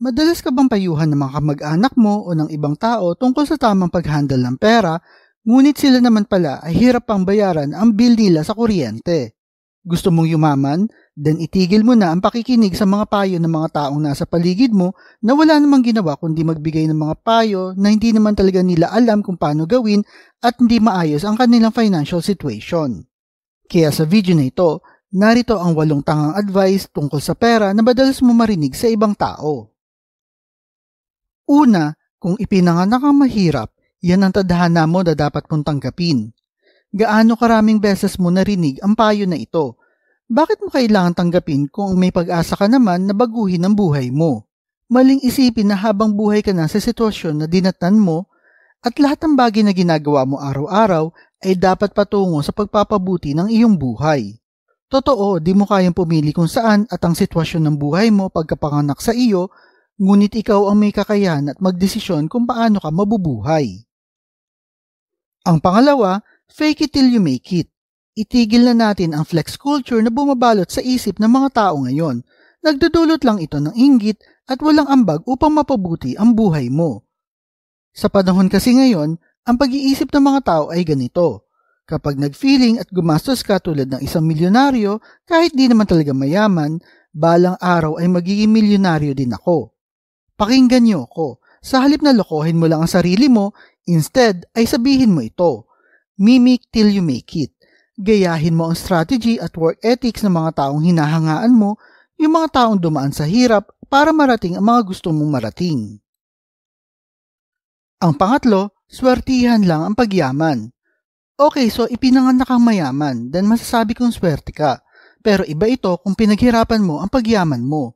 Madalas ka bang payuhan ng mga kamag-anak mo o ng ibang tao tungkol sa tamang pag-handle ng pera, ngunit sila naman pala ay hirap pang bayaran ang bill nila sa kuryente? Gusto mong yumaman? Then itigil mo na ang pakikinig sa mga payo ng mga taong nasa paligid mo na wala namang ginawa kundi magbigay ng mga payo na hindi naman talaga nila alam kung paano gawin at hindi maayos ang kanilang financial situation. Kaya sa video na ito, narito ang 8 tangang advice tungkol sa pera na madalas mo marinig sa ibang tao. Una, kung ipinanganak kang mahirap, yan ang tadhana mo na dapat mong tanggapin. Gaano karaming beses mo narinig ang payo na ito? Bakit mo kailangan tanggapin kung may pag-asa ka naman na baguhin ang buhay mo? Maling isipin na habang buhay ka na sa sitwasyon na dinatnan mo at lahat ng bagay na ginagawa mo araw-araw ay dapat patungo sa pagpapabuti ng iyong buhay. Totoo, di mo kayang pumili kung saan at ang sitwasyon ng buhay mo pagkapanganak sa iyo, ngunit ikaw ang may kakayahan at magdesisyon kung paano ka mabubuhay. Ang pangalawa, fake it till you make it. Itigil na natin ang flex culture na bumabalot sa isip ng mga tao ngayon. Nagdudulot lang ito ng inggit at walang ambag upang mapabuti ang buhay mo. Sa panahon kasi ngayon, ang pag-iisip ng mga tao ay ganito. Kapag nag-feeling at gumastos ka tulad ng isang milyonaryo, kahit di naman talaga mayaman, balang araw ay magiging milyonaryo din ako. Pakinggan niyo ako. Sa halip na lokohin mo lang ang sarili mo, instead ay sabihin mo ito. Mimic till you make it. Gayahin mo ang strategy at work ethics ng mga taong hinahangaan mo, yung mga taong dumaan sa hirap para marating ang mga gusto mong marating. Ang pangatlo, swertihan lang ang pagyaman. Okay, so ipinanganak kang mayaman, then masasabi kong swerte ka. Pero iba ito kung pinaghirapan mo ang pagyaman mo.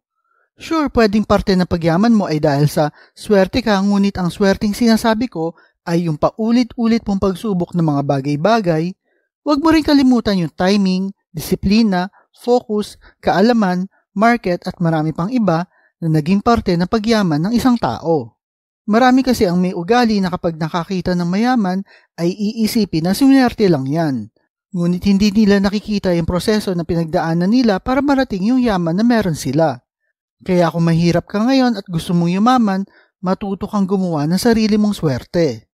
Sure, pwedeng parte ng pagyaman mo ay dahil sa swerte ka, ngunit ang swerteng sinasabi ko ay yung paulit-ulit mong pagsubok ng mga bagay-bagay. Huwag mo rin kalimutan yung timing, disiplina, focus, kaalaman, market at marami pang iba na naging parte ng pagyaman ng isang tao. Marami kasi ang may ugali na kapag nakakita ng mayaman ay iisipin na swerte lang yan. Ngunit hindi nila nakikita yung proseso na pinagdaanan nila para marating yung yaman na meron sila. Kaya kung mahirap ka ngayon at gusto mong yumaman, matuto kang gumawa ng sarili mong swerte.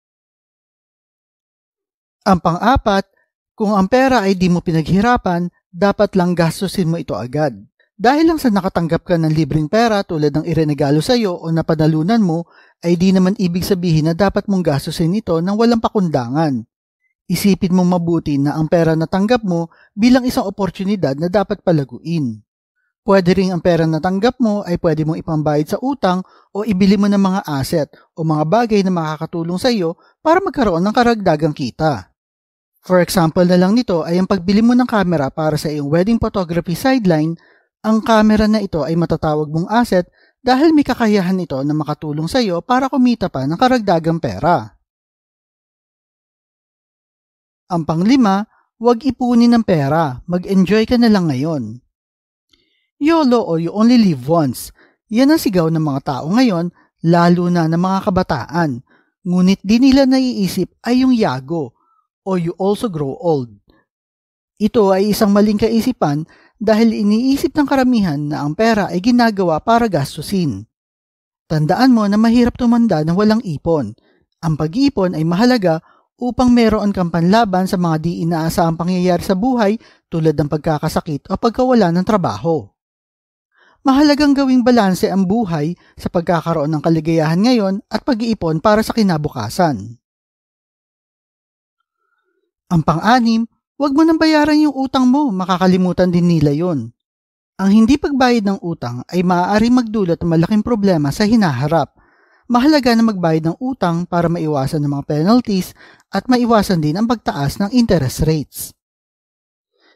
Ang pang-apat, kung ang pera ay di mo pinaghirapan, dapat lang gastusin mo ito agad. Dahil lang sa nakatanggap ka ng libreng pera tulad ng irenegalo sa iyo o napanalunan mo, ay di naman ibig sabihin na dapat mong gastusin ito ng walang pakundangan. Isipin mong mabuti na ang pera na tanggap mo bilang isang oportunidad na dapat palaguin. Pwede ring ang pera na tanggap mo ay pwede mong ipambayad sa utang o ibili mo ng mga asset o mga bagay na makakatulong sa iyo para magkaroon ng karagdagang kita. For example na lang nito ay ang pagbili mo ng camera para sa iyong wedding photography sideline. Ang camera na ito ay matatawag mong asset dahil may kakayahan ito na makatulong sa iyo para kumita pa ng karagdagang pera. Ang panglima, huwag ipunin ng pera. Mag-enjoy ka na lang ngayon. YOLO or you only live once. Yan ang sigaw ng mga tao ngayon, lalo na ng mga kabataan. Ngunit di nila naiisip ay yung yago or you also grow old. Ito ay isang maling kaisipan dahil iniisip ng karamihan na ang pera ay ginagawa para gastusin. Tandaan mo na mahirap tumanda ng walang ipon. Ang pag-iipon ay mahalaga upang meron kang panlaban sa mga di inaasahang pangyayari sa buhay tulad ng pagkakasakit o pagkawala ng trabaho. Mahalagang gawing balanse ang buhay sa pagkakaroon ng kaligayahan ngayon at pag-iipon para sa kinabukasan. Ang pang-anim, huwag mo nang bayaran yung utang mo, makakalimutan din nila yon. Ang hindi pagbayad ng utang ay maaaring magdulot ng malaking problema sa hinaharap. Mahalaga na magbayad ng utang para maiwasan ng mga penalties at maiwasan din ang pagtaas ng interest rates.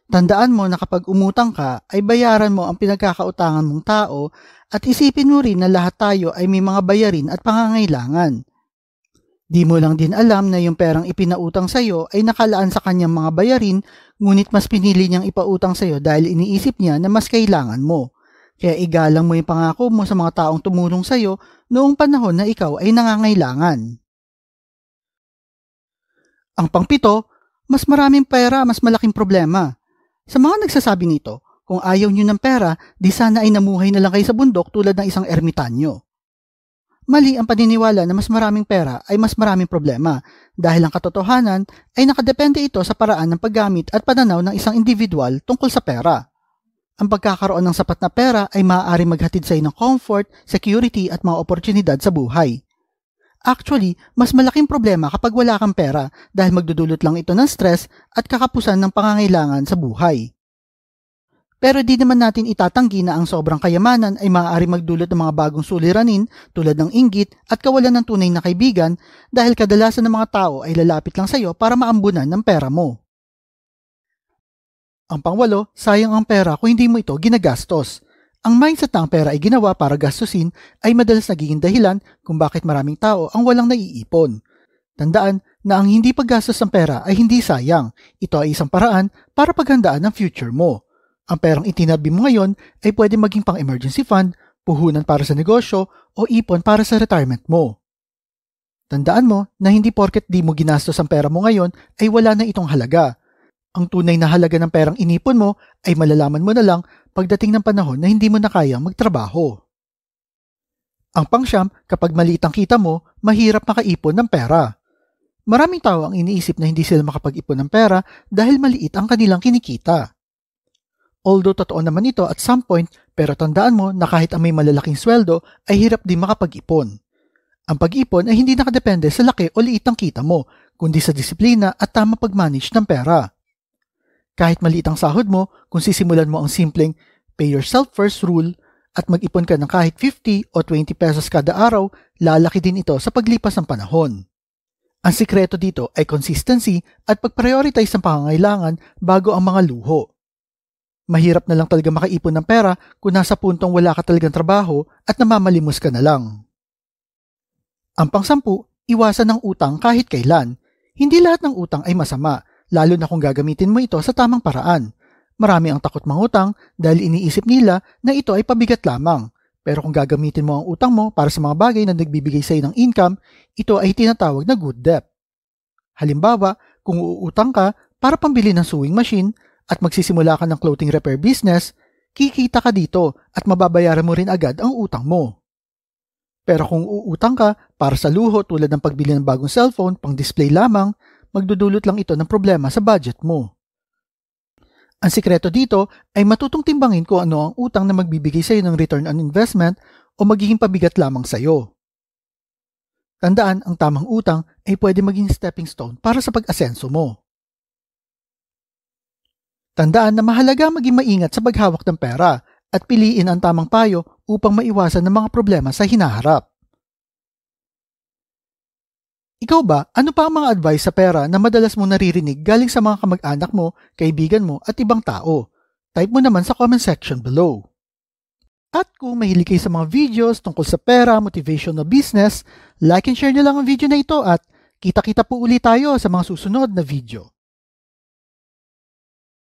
Tandaan mo na kapag umutang ka ay bayaran mo ang pinagkakautangan mong tao at isipin mo rin na lahat tayo ay may mga bayarin at pangangailangan. Di mo lang din alam na yung perang ipinautang sa'yo ay nakalaan sa kanyang mga bayarin, ngunit mas pinili niyang ipautang sa'yo dahil iniisip niya na mas kailangan mo. Kaya igalang mo yung pangako mo sa mga taong tumulong sa'yo noong panahon na ikaw ay nangangailangan. Ang pangpito, mas maraming pera, mas malaking problema. Sa mga nagsasabi nito, kung ayaw nyo ng pera, di sana ay namuhay na lang kayo sa bundok tulad ng isang ermitanyo. Mali ang paniniwala na mas maraming pera ay mas maraming problema dahil ang katotohanan ay nakadepende ito sa paraan ng paggamit at pananaw ng isang individual tungkol sa pera. Ang pagkakaroon ng sapat na pera ay maaari maghatid sa iyo ng comfort, security at mga oportunidad sa buhay. Actually, mas malaking problema kapag wala kang pera dahil magdudulot lang ito ng stress at kakapusan ng pangangailangan sa buhay. Pero di naman natin itatanggi na ang sobrang kayamanan ay maaari magdulot ng mga bagong suliranin tulad ng inggit at kawalan ng tunay na kaibigan dahil kadalasan ng mga tao ay lalapit lang sa iyo para maambunan ng pera mo. Ang pangwalo, sayang ang pera kung hindi mo ito ginagastos. Ang mindset na ang pera ay ginawa para gastusin ay madalas nagiging dahilan kung bakit maraming tao ang walang naiipon. Tandaan na ang hindi paggastos ng pera ay hindi sayang. Ito ay isang paraan para paghandaan ang future mo. Ang perang itinabi mo ngayon ay pwede maging pang emergency fund, puhunan para sa negosyo, o ipon para sa retirement mo. Tandaan mo na hindi porket di mo ginastos ang pera mo ngayon ay wala na itong halaga. Ang tunay na halaga ng perang inipon mo ay malalaman mo na lang pagdating ng panahon na hindi mo na kayang magtrabaho. Ang pangsyam, kapag maliit ang kita mo, mahirap makaipon ng pera. Maraming tao ang iniisip na hindi sila makapag-ipon ng pera dahil maliit ang kanilang kinikita. Although totoo naman ito at some point, pero tandaan mo na kahit ang may malalaking sweldo ay hirap din makapag-ipon. Ang pag-ipon ay hindi nakadepende sa laki o liit ng kita mo, kundi sa disiplina at tamang pag-manage ng pera. Kahit maliit ang sahod mo, kung sisimulan mo ang simpleng pay yourself first rule at mag-ipon ka ng kahit 50 o 20 pesos kada araw, lalaki din ito sa paglipas ng panahon. Ang sikreto dito ay consistency at pag-prioritize ng pangangailangan bago ang mga luho. Mahirap na lang talaga makaipon ng pera kung nasa puntong wala ka talagang trabaho at namamalimos ka na lang. Ang pangsampu, iwasan ng utang kahit kailan. Hindi lahat ng utang ay masama, lalo na kung gagamitin mo ito sa tamang paraan. Marami ang takot mangutang dahil iniisip nila na ito ay pabigat lamang. Pero kung gagamitin mo ang utang mo para sa mga bagay na nagbibigay sa iyo ng income, ito ay tinatawag na good debt. Halimbawa, kung uutang ka para pambili ng sewing machine, at magsisimula ka ng clothing repair business, kikita ka dito at mababayaran mo rin agad ang utang mo. Pero kung uutang ka para sa luho tulad ng pagbili ng bagong cellphone pang display lamang, magdudulot lang ito ng problema sa budget mo. Ang sikreto dito ay matutong timbangin kung ano ang utang na magbibigay sa iyo ng return on investment o magiging pabigat lamang sa iyo. Tandaan, ang tamang utang ay pwede maging stepping stone para sa pag-asenso mo. Tandaan na mahalaga maging maingat sa paghawak ng pera at piliin ang tamang payo upang maiwasan ng mga problema sa hinaharap. Ikaw ba, ano pa ang mga advice sa pera na madalas mo naririnig galing sa mga kamag-anak mo, kaibigan mo at ibang tao? Type mo naman sa comment section below. At kung mahilig kayo sa mga videos tungkol sa pera, motivation na business, like and share nyo lang ang video na ito at kita-kita po ulit tayo sa mga susunod na video.